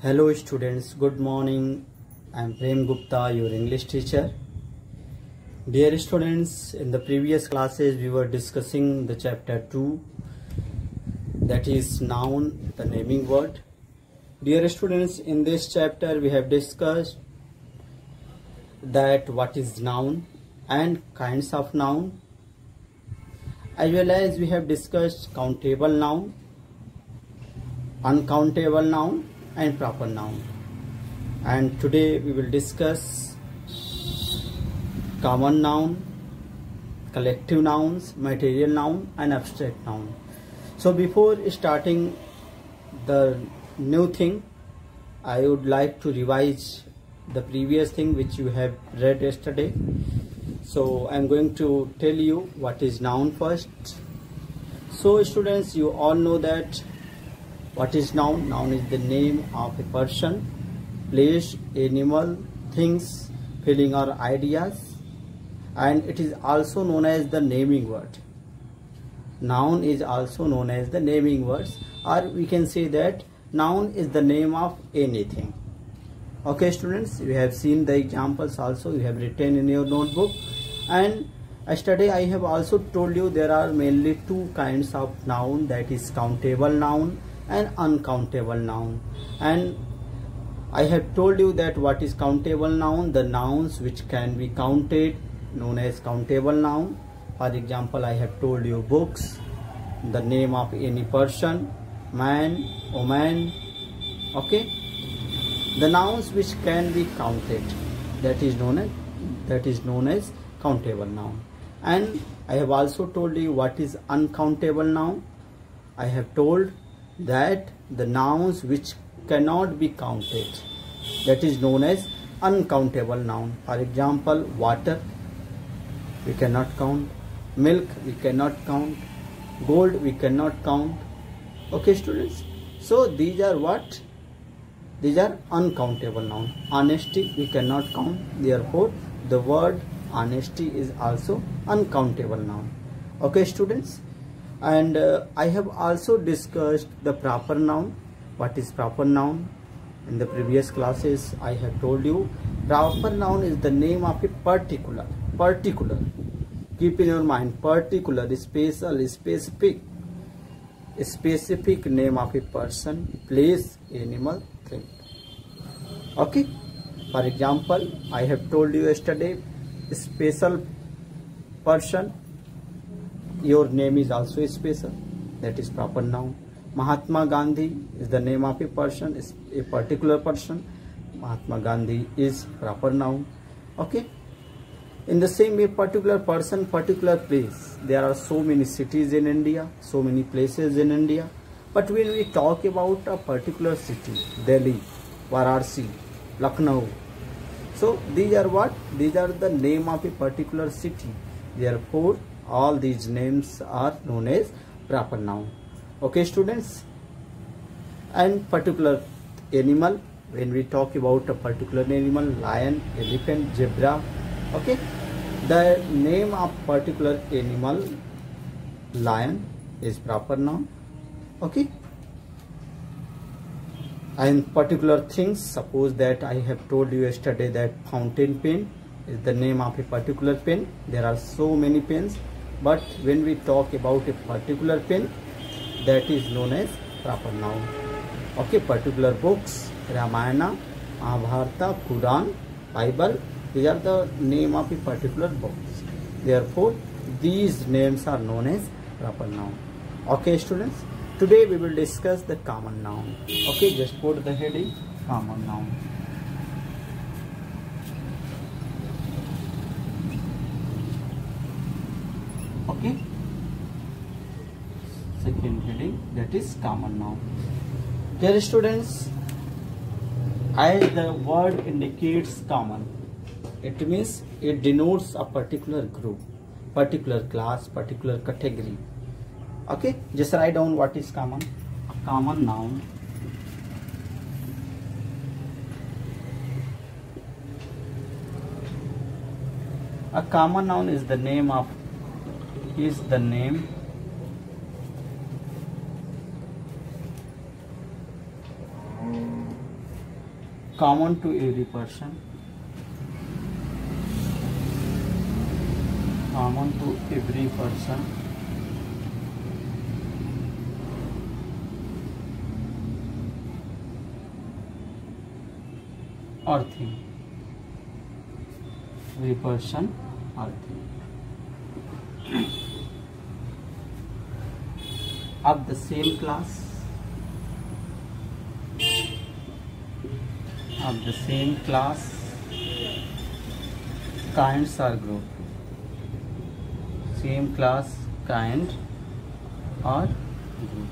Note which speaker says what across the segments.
Speaker 1: Hello students, good morning. I am Prem Gupta, your English teacher. Dear students, in the previous classes we were discussing the chapter 2, that is noun, the naming word. Dear students, in this chapter we have discussed that what is noun and kinds of noun, as well as we have discussed countable noun, uncountable noun and proper noun. And today we will discuss common noun, collective nouns, material noun and abstract noun. So before starting the new thing, I would like to revise the previous thing which you have read yesterday. So I am going to tell you what is noun first. So students, you all know that what is noun? Noun is the name of a person, place, animal, things, feeling or ideas, and it is also known as the naming word. Noun is also known as the naming words, or we can say that noun is the name of anything. Okay students, we have seen the examples also, you have written in your notebook, and yesterday I have also told you there are mainly two kinds of noun, that is countable noun and uncountable noun. And I have told you that what is countable noun, the nouns which can be counted, known as countable noun. For example, I have told you books, the name of any person, man, woman. Okay, the nouns which can be counted, that is known as countable noun. And I have also told you what is uncountable noun. I have told that the nouns which cannot be counted, that is known as uncountable noun. For example, water we cannot count, milk we cannot count, gold we cannot count. Okay students, so these are what? These are uncountable noun. Honesty we cannot count, therefore the word honesty is also uncountable noun. Okay students, and I have also discussed the proper noun. What is proper noun? In the previous classes I have told you proper noun is the name of a particular, keep in your mind, particular, special, specific name of a person, place, animal, thing. Okay, for example, I have told you yesterday, special person, your name is also special, that is proper noun. Mahatma Gandhi is the name of a person, is a particular person. Mahatma Gandhi is proper noun. Okay, in the same way, particular person, particular place. There are so many cities in India, so many places in India, but when we talk about a particular city, Delhi, Varanasi, Lucknow, so these are what? These are the name of a particular city. Therefore all these names are known as proper noun. Okay students, and particular animal, when we talk about a particular animal, lion, elephant, zebra. Okay, the name of particular animal, lion, is proper noun. Okay, and particular things, suppose that I have told you yesterday that fountain pen is the name of a particular pen. There are so many pens, but when we talk about a particular pen, that is known as proper noun. Okay, particular books, Ramayana, Mahabharata, Quran, Bible, these are the name of a particular books. Therefore these names are known as proper noun. Okay students, today we will discuss the common noun. Okay, just put the heading common noun. Okay, second heading, that is common noun. Dear students, as the word indicates common, it means it denotes a particular group, particular class, particular category. Okay, just write down what is common. A common noun is the name of, common to every person, common to every person, or thing, every person or thing of the same class, of the same class, kinds or group, same class, kind or group.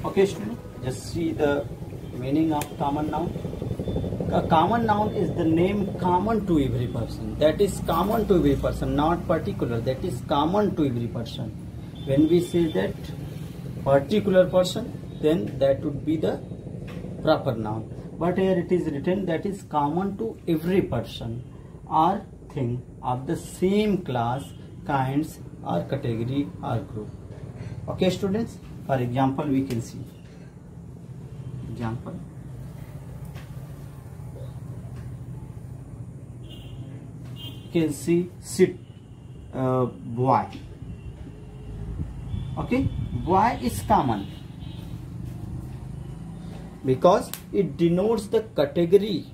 Speaker 1: Okay student, just see the meaning of common noun. A common noun is the name common to every person, that is common to every person, not particular, that is common to every person. When we say that particular person, then that would be the proper noun, but here it is written that is common to every person or thing of the same class, kinds or category or group. Okay students, for example we can see example. You can see sit, boy. Okay, boy is common because it denotes the category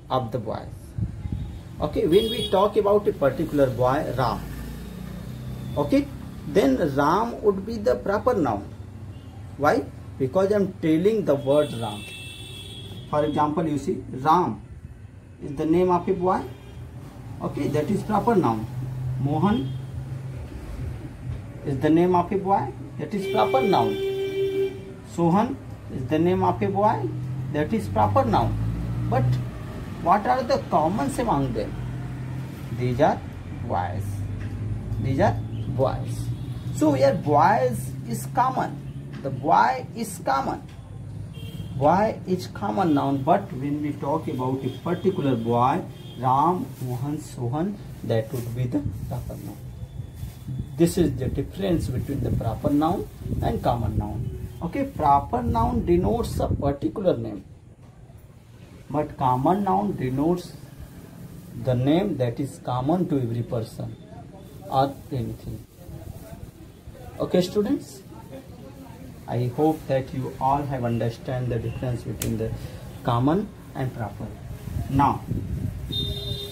Speaker 1: of the boys. Okay, when we talk about a particular boy, Ram, okay, then Ram would be the proper noun. Why? Because I am telling the word Ram. For example, you see Ram is the name of a boy. Okay, that is proper noun. Mohan is the name of a boy. That is proper noun. Sohan is the name of a boy. That is proper noun. But what are the commons among them? These are boys. These are boys. So here boys is common. The boy is common. Boy is common noun, but when we talk about a particular boy, Ram, Mohan, Sohan, that would be the proper noun. This is the difference between the proper noun and common noun. Okay, proper noun denotes a particular name, but common noun denotes the name that is common to every person or anything. Okay students, I hope that you all have understand the difference between the common and proper. Now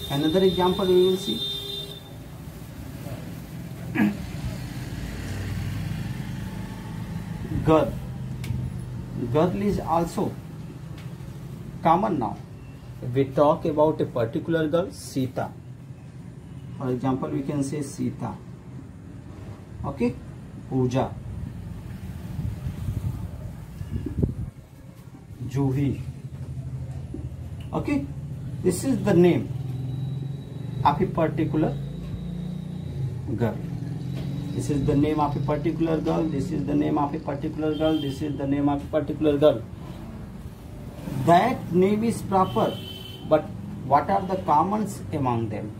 Speaker 1: another example we will see. Girl. Girl is also common noun. If we talk about a particular girl, Sita. For example, we can say Sita. Okay, Pooja, Juhi. Okay, this is the name of a particular girl. This is the name of a particular girl. This is the name of a particular girl. This is the name of a particular girl. That name is proper, but what are the commons among them?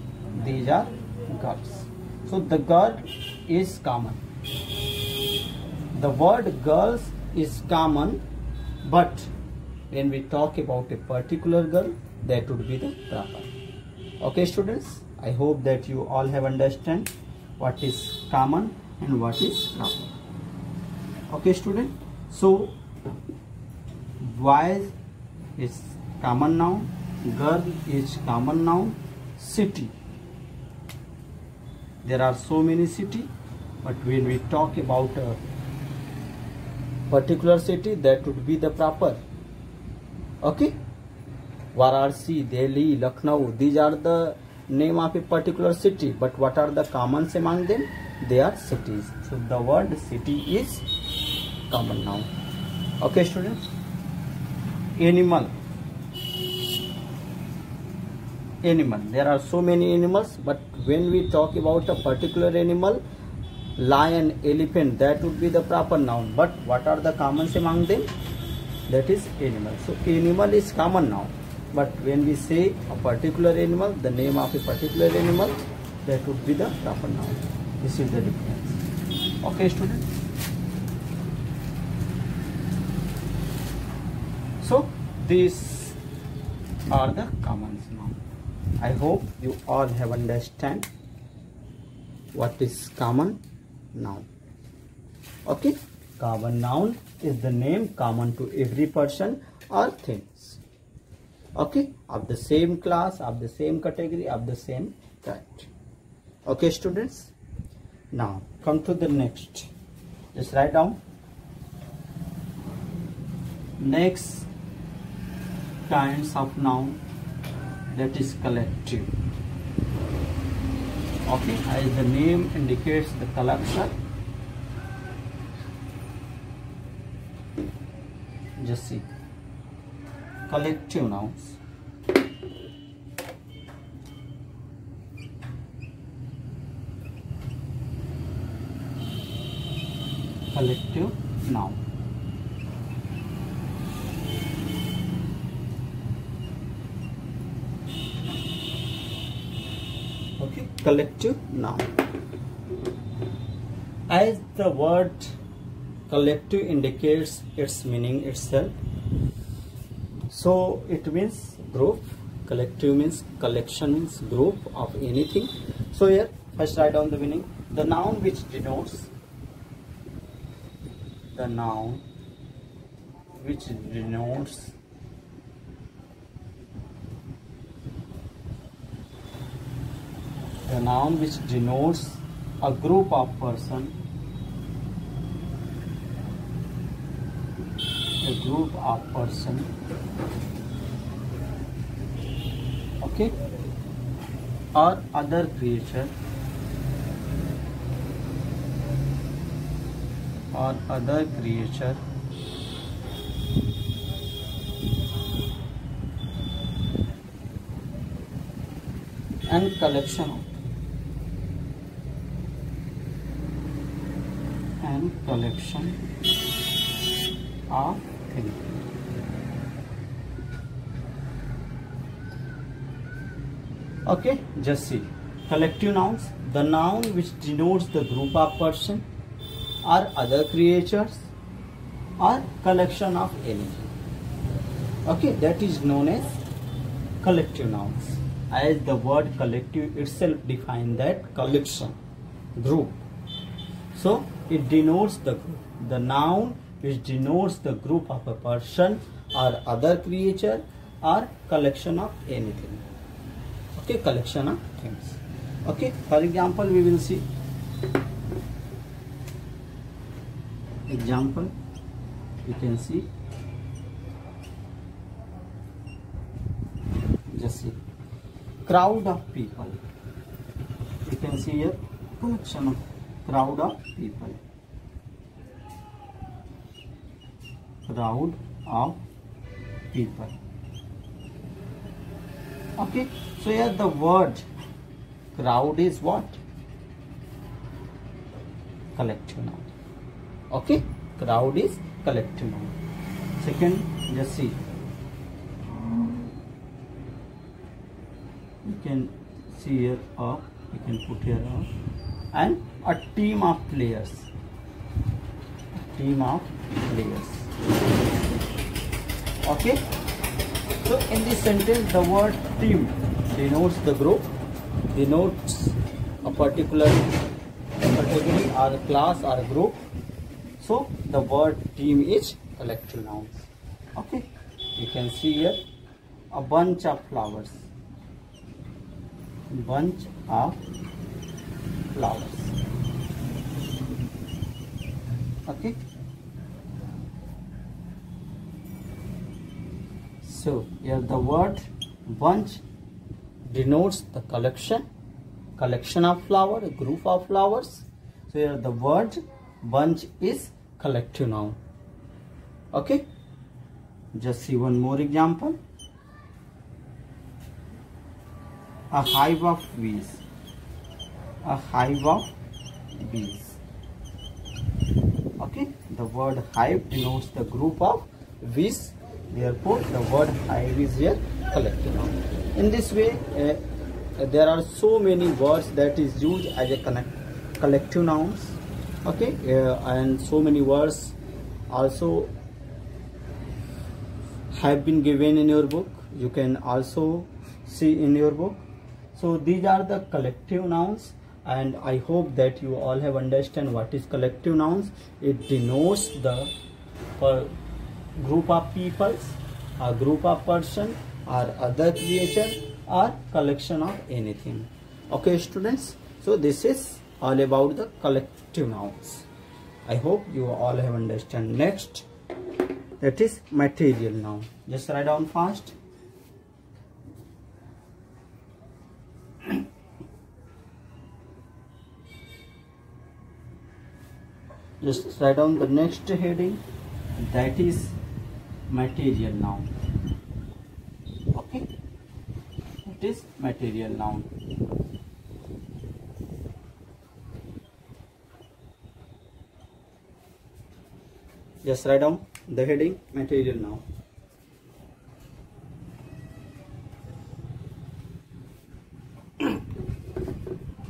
Speaker 1: These are girls. So the girl is common. The word girls is common, but when we talk about a particular girl, that would be the proper. Okay students, I hope that you all have understand what is common and what is proper. Okay student, so boy is common noun, girl is common noun, city. There are so many cities, but when we talk about a particular city, that would be the proper. Okay, Varanasi, Delhi, Lucknow, these are the name of a particular city, but what are the commons among them? They are cities. So the word city is common noun. Okay students, animal. Animal, there are so many animals, but when we talk about a particular animal, lion, elephant, that would be the proper noun, but what are the commons among them? That is animal. So animal is common noun, but when we say a particular animal, the name of a particular animal, that would be the proper noun. This is the difference. Okay students, these are the common noun. I hope you all have understand what is common noun. Okay, common noun is the name common to every person or things. Okay, of the same class, of the same category, of the same kind. Okay, students. Now come to the next. Just write down. Next kinds of noun, that is collective. Okay, as the name indicates the collection. Just see, collective nouns. Collective noun. Okay, collective noun. As the word collective indicates its meaning itself, so it means group. Collective means collection, means group of anything. So here first write down the meaning. The noun which denotes, the noun which denotes the noun which denotes a group of person, a group of person, okay, or other creature, or other creature and collection of things. Okay, just see. Collective nouns, the noun which denotes the group of person or other creatures or collection of anything. Okay, that is known as collective nouns. As the word collective itself defines that collection, group. So it denotes the group. The noun which denotes the group of a person or other creature or collection of anything. Okay, collection of things. Okay, for example, we will see. Example, you can see. Just see. Crowd of people. You can see here collection of crowd of people. Crowd of people. Okay, so here the word crowd is what? Collective noun. Okay, crowd is collective noun. Second, just see. You can see here or you can put here or, and a team of players. A team of players. Okay. So in this sentence, the word team denotes the group, denotes a particular category or a class or a group. So the word team is collective nouns. Okay, you can see here a bunch of flowers. Bunch of flowers. Okay. So here the word bunch denotes the collection of flower, a group of flowers. So here the word bunch is collective noun. Okay, just see one more example. A hive of bees. A hive of bees. Okay, the word hive denotes the group of bees. Therefore, the word hive is here collective noun. In this way, there are so many words that is used as a collective nouns. Okay, and so many words also have been given in your book. You can also see in your book. So these are the collective nouns, and I hope that you all have understand what is collective nouns. It denotes the group of peoples, a group of person, or other creature, or collection of anything. Okay students, so this is all about the collective nouns. I hope you all have understand. Next, that is material noun. Just write down fast. Just write down the next heading, that is material noun. Okay, it is material noun. Just write down the heading, material noun.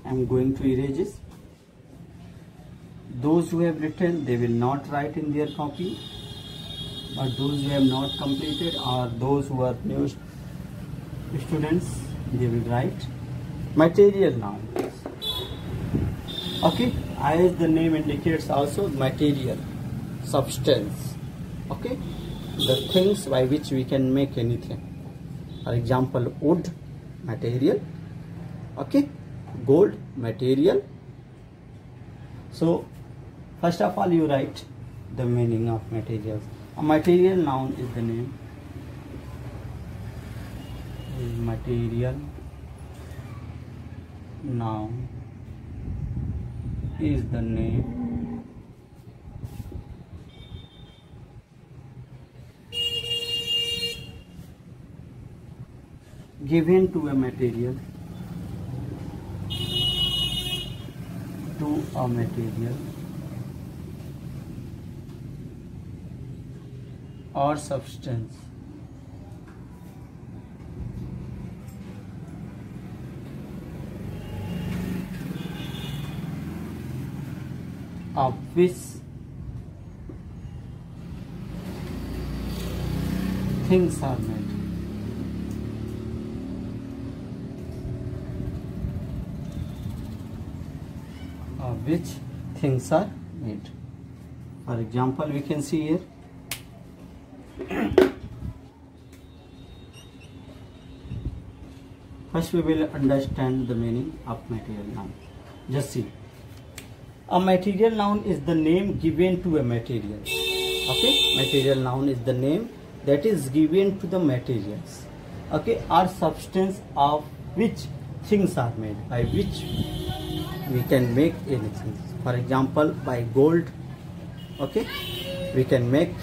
Speaker 1: I am going to erase this. Those who have written, they will not write in their copy, but those who have not completed or those who are new students, they will write material noun. Okay, as the name indicates, also material, substance. Okay, the things by which we can make anything. For example, wood, material. Okay, gold, material. So first of all, you write the meaning of materials. A material noun is the name. Material noun is the name given to a material, or substance of which things are made. Of which things are made. For example, we can see here first we will understand the meaning of material noun. Just see, a material noun is the name given to a material. Okay, material noun is the name that is given to the materials, okay, or substance of which things are made, by which we can make anything. For example, by gold, okay, we can make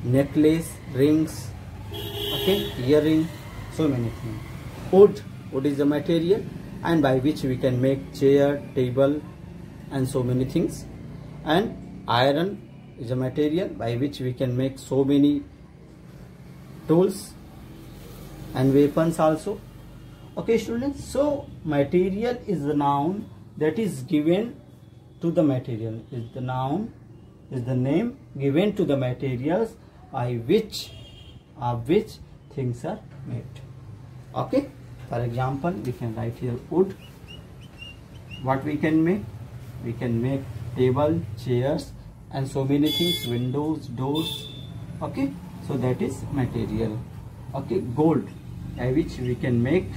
Speaker 1: necklace, rings, okay, earring, so many things. Wood is a material and by which we can make chair, table, and so many things. And iron is a material by which we can make so many tools and weapons also. Okay students, so material is the noun that is given to the material, is the noun, is the name given to the materials by which things are made. Okay, for example, we can write here wood. What we can make? We can make table, chairs, and so many things, windows, doors. Okay, so that is material. Okay, gold, by which we can make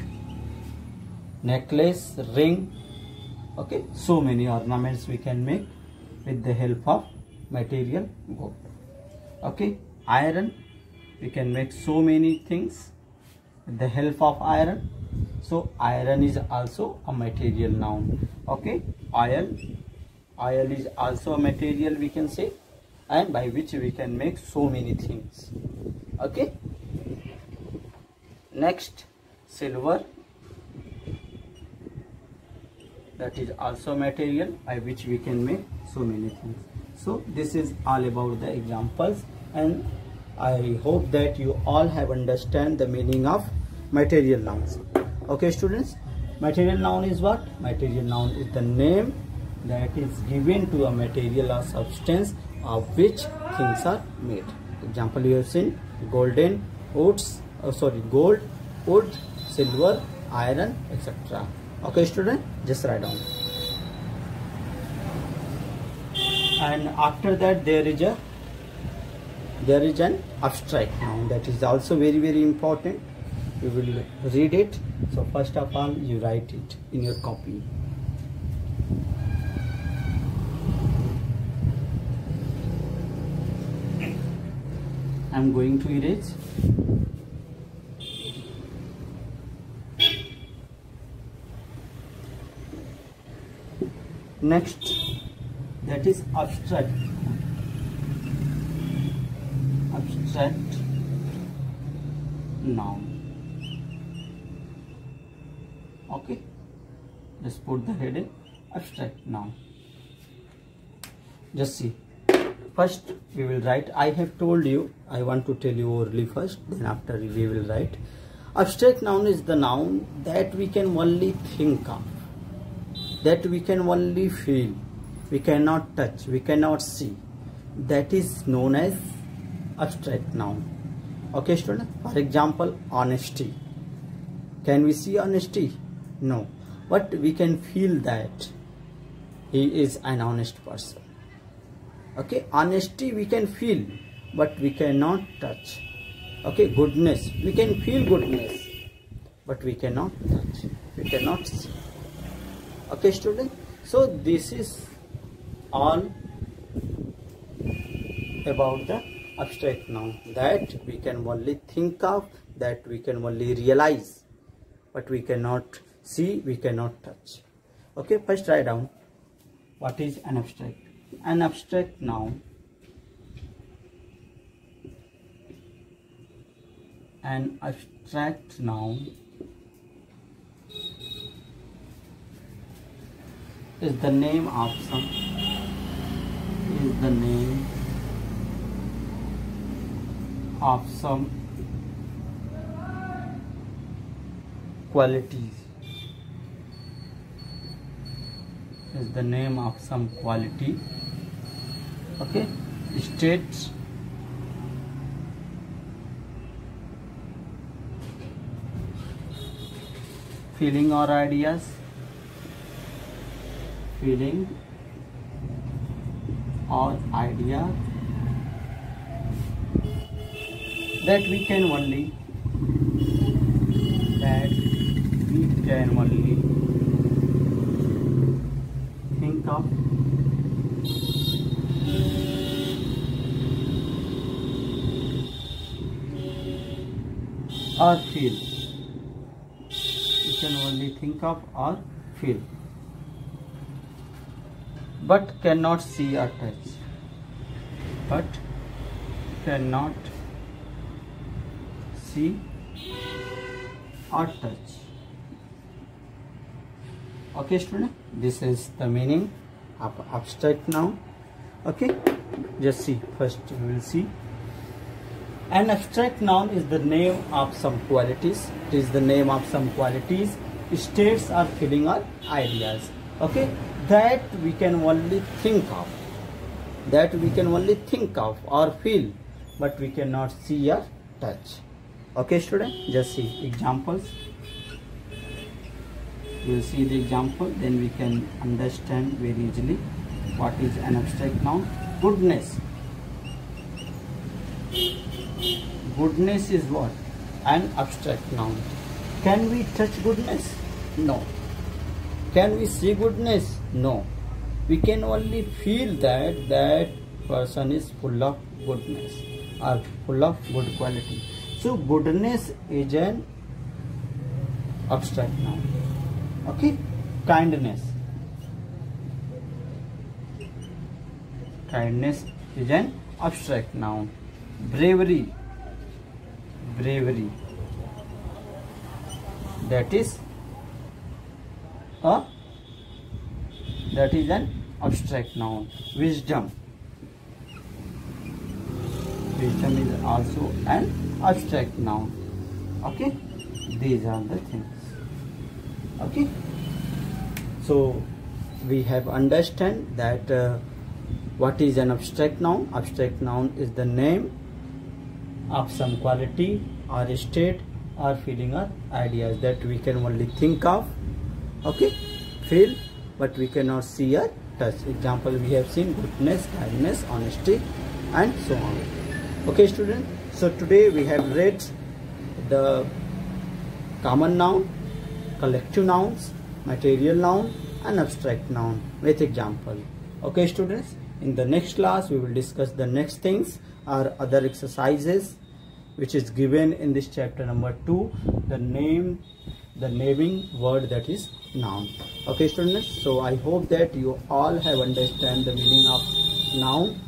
Speaker 1: necklace, ring. Okay, so many ornaments we can make with the help of material gold. Okay, iron, we can make so many things with the help of iron. So iron is also a material noun. Okay, oil is also a material, we can say, and by which we can make so many things. Okay, next, silver, that is also material by which we can make so many things. So this is all about the examples, and I hope that you all have understand the meaning of material nouns. Okay students, material noun is what? Material noun is the name that is given to a material or substance of which things are made. Example you have seen: golden, woods, gold, wood, silver, iron, etc. Okay student, just write down. And after that there is an abstract noun, that is also very important. You will read it. So first of all you write it in your copy. I am going to erase. Next, that is abstract. Abstract noun. Okay, just put the heading abstract noun. Just see. First we will write. I have told you, I want to tell you orally first, then after we will write. Abstract noun is the noun that we can only think of, that we can only feel, we cannot touch, we cannot see. That is known as abstract noun. Okay student, for example, honesty. Can we see honesty? No, but we can feel that he is an honest person. Okay, honesty we can feel, but we cannot touch. Okay, goodness, we can feel goodness, but we cannot touch, we cannot see. Okay student, so this is all about the abstract noun, that we can only think of, that we can only realize, but we cannot see, we cannot touch. Okay, first write down what is an abstract. An abstract noun, an abstract noun is the name of some, qualities, is the name of some quality. Okay, states, feeling or ideas, feeling or idea that we can only think of, or feel. You can only think of or feel, but cannot see or touch. But cannot see or touch. Okay student, this is the meaning of abstract noun. Okay, just see. First we will see. An abstract noun is the name of some qualities. It is the name of some qualities, states or feeling or ideas. Okay, that we can only think of, that we can only think of or feel, but we cannot see or touch. Okay student, just see examples. You will see the example, then we can understand very easily what is an abstract noun. Goodness. Goodness is what? An abstract noun. Can we touch goodness? No. Can we see goodness? No. We can only feel that that person is full of goodness or full of good quality. So goodness is an abstract noun. Okay. Kindness. Kindness is an abstract noun. Bravery. Bravery. That is an abstract noun. Wisdom. Wisdom is also an abstract noun. Okay, these are the things. Okay, so we have understand that what is an abstract noun. Abstract noun is the name of some quality or state or feeling or ideas that we can only think of, okay, feel, but we cannot see or touch. Example, we have seen goodness, kindness, honesty, and so on. Okay students, so today we have read the common noun, collective nouns, material noun, and abstract noun with example. Okay students, in the next class we will discuss the next things or other exercises which is given in this chapter number 2, the naming word, that is noun. Okay students, so I hope that you all have understand the meaning of noun,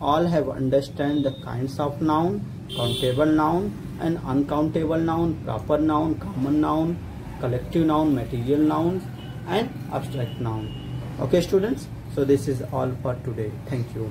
Speaker 1: all have understand the kinds of noun, countable noun and uncountable noun, proper noun, common noun, collective noun, material nouns, and abstract noun. Okay students, so this is all for today. Thank you.